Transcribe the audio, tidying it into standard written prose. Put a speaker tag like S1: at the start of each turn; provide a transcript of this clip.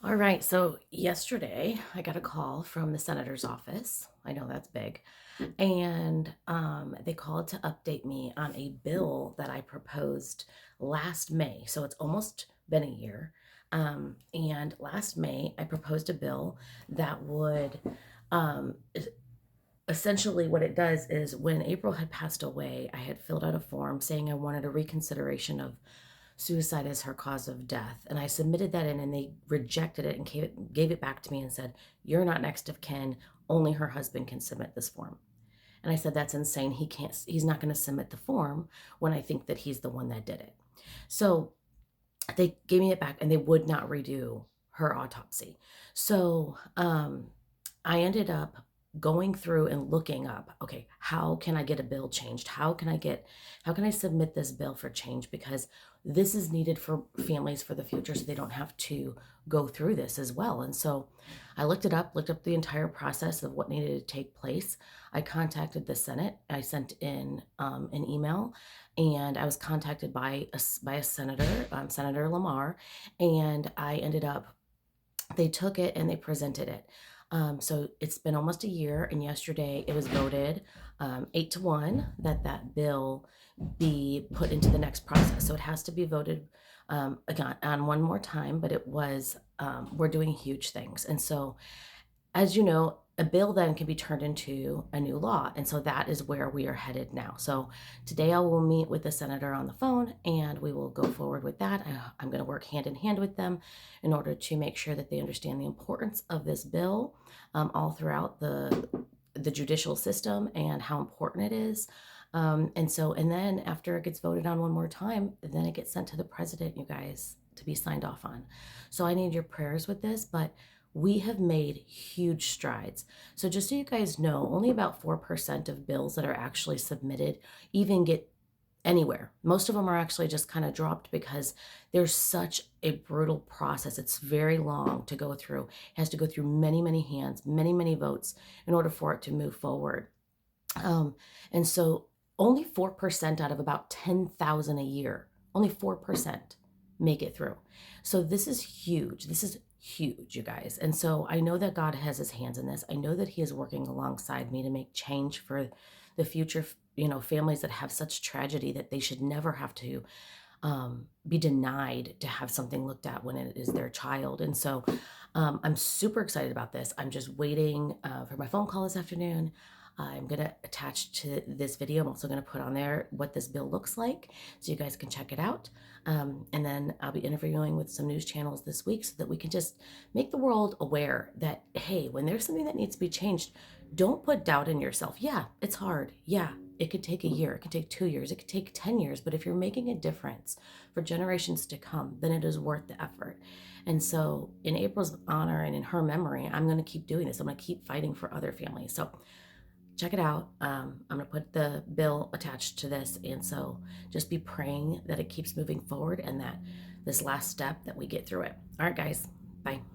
S1: All right. So yesterday I got a call from the senator's office. I know that's big. And they called to update me on a bill that I proposed last May. So it's almost been a year. And last May, I proposed a bill that would um, es- essentially what it does is when April had passed away, I had filled out a form saying I wanted a reconsideration of suicide as her cause of death. And I submitted that in and they rejected it and gave it back to me and said, "You're not next of kin. Only her husband can submit this form." And I said, "That's insane. He's not going to submit the form when I think that he's the one that did it." So they gave me it back and they would not redo her autopsy. So I ended up going through and looking up, okay, how can I get a bill changed? How can I submit this bill for change? Because this is needed for families for the future so they don't have to go through this as well. And so I looked up the entire process of what needed to take place. I contacted the Senate. I sent in an email and I was contacted by by a senator, Senator Lamar, and I ended up they took it and they presented it. So it's been almost a year, and yesterday it was voted 8-1 that that bill be put into the next process. So it has to be voted again on one more time, but it was we're doing huge things, and so as you know, a bill then can be turned into a new law. And so that is where we are headed now. So today I will meet with the senator on the phone and we will go forward with that. I'm going to work hand in hand with them in order to make sure that they understand the importance of this bill all throughout the judicial system and how important it is. And then after it gets voted on one more time, then it gets sent to the president, you guys, to be signed off on. So I need your prayers with this, but we have made huge strides. So, just so you guys know, only about 4% of bills that are actually submitted even get anywhere. Most of them are actually just kind of dropped because there's such a brutal process. It's very long to go through. It has to go through many, many hands, many, many votes in order for it to move forward. Um, and so, only 4% out of about 10,000 a year, only 4% make it through. So this is huge. This is huge, you guys. And so I know that God has his hands in this. I know that he is working alongside me to make change for the future, families that have such tragedy that they should never have to be denied to have something looked at when it is their child. And so I'm super excited about this. I'm just waiting for my phone call this afternoon. I'm going to attach to this video. I'm also going to put on there what this bill looks like so you guys can check it out. And then I'll be interviewing with some news channels this week so that we can just make the world aware that, hey, when there's something that needs to be changed, don't put doubt in yourself. Yeah, it's hard. Yeah, it could take a year, it could take 2 years, it could take 10 years. But if you're making a difference for generations to come, then it is worth the effort. And so, in April's honor and in her memory, I'm going to keep doing this. I'm going to keep fighting for other families. So, check it out. I'm going to put the bill attached to this. And so just be praying that it keeps moving forward and that this last step that we get through it. All right, guys. Bye.